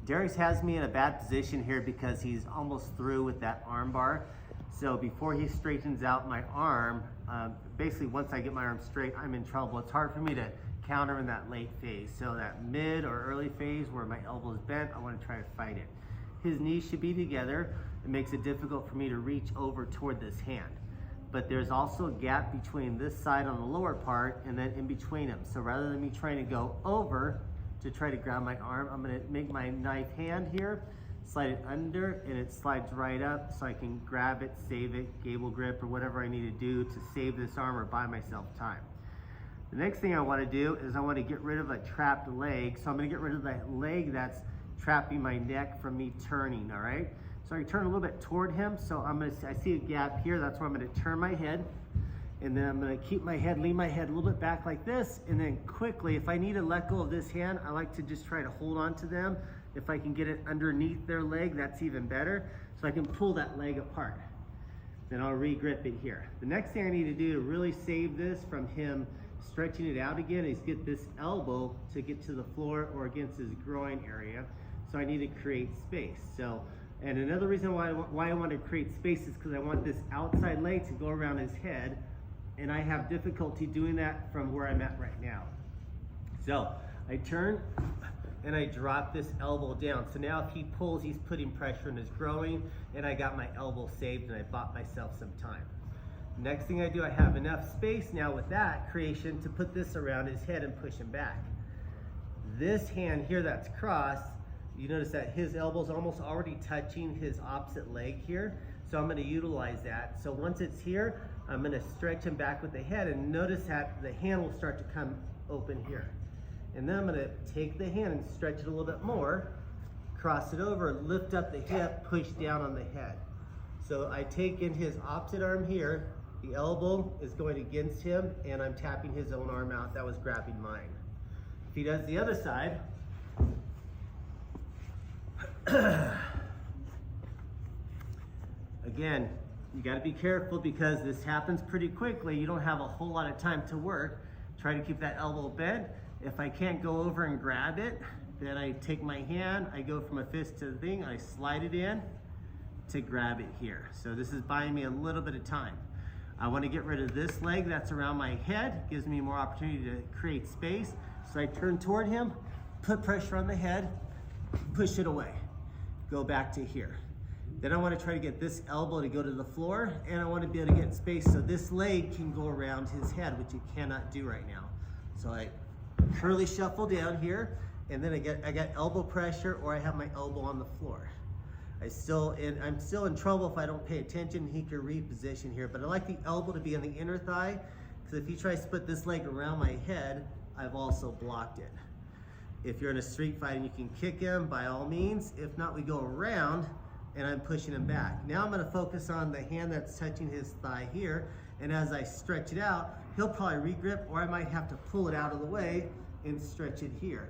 Darius has me in a bad position here because he's almost through with that arm bar. So before he straightens out my arm, basically once I get my arm straight, I'm in trouble. It's hard for me to counter in that late phase. So that mid or early phase where my elbow is bent, I want to try to fight it. His knees should be together. It makes it difficult for me to reach over toward this hand. But there's also a gap between this side on the lower part and then in between them. So rather than me trying to go over to try to grab my arm, I'm gonna make my knife hand here, slide it under, and it slides right up so I can grab it, save it, gable grip, or whatever I need to do to save this arm or buy myself time. The next thing I wanna do is I wanna get rid of a trapped leg. So I'm gonna get rid of that leg that's trapping my neck from me turning, all right? So I turn a little bit toward him. So I see a gap here. That's where I'm gonna turn my head. And then I'm gonna keep my head, lean my head a little bit back like this. And then quickly, if I need to let go of this hand, I like to just try to hold on to them. If I can get it underneath their leg, that's even better. So I can pull that leg apart. Then I'll re-grip it here. The next thing I need to do to really save this from him stretching it out again is get this elbow to get to the floor or against his groin area. So I need to create space. And another reason why I want to create space is because I want this outside leg to go around his head, and I have difficulty doing that from where I'm at right now. So I turn and I drop this elbow down. So now if he pulls, he's putting pressure in his groin, and I got my elbow saved and I bought myself some time. Next thing I do, I have enough space now with that creation to put this around his head and push him back. This hand here that's crossed, you notice that his elbow's almost already touching his opposite leg here. So I'm gonna utilize that. So once it's here, I'm gonna stretch him back with the head, and notice that the hand will start to come open here. And then I'm gonna take the hand and stretch it a little bit more, cross it over, lift up the hip, push down on the head. So I take in his opposite arm here, the elbow is going against him, and I'm tapping his own arm out that was grabbing mine. If he does the other side, again, you got to be careful because this happens pretty quickly. You don't have a whole lot of time to work. Try to keep that elbow bent. If I can't go over and grab it, then I take my hand, I go from a fist to the thing, I slide it in to grab it here. So this is buying me a little bit of time. I want to get rid of this leg that's around my head, gives me more opportunity to create space. So I turn toward him, put pressure on the head, push it away. Go back to here. Then I want to try to get this elbow to go to the floor, and I want to be able to get space so this leg can go around his head, which you cannot do right now. So I curly shuffle down here, and then I got elbow pressure, or I have my elbow on the floor. I'm still in trouble if I don't pay attention. He can reposition here, but I like the elbow to be on the inner thigh, because if he tries to put this leg around my head, I've also blocked it. If you're in a street fight and you can kick him, by all means. If not, we go around and I'm pushing him back. Now I'm gonna focus on the hand that's touching his thigh here, and as I stretch it out, he'll probably regrip, or I might have to pull it out of the way and stretch it here.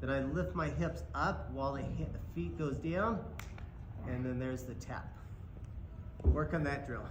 Then I lift my hips up while the feet goes down, and then there's the tap. Work on that drill.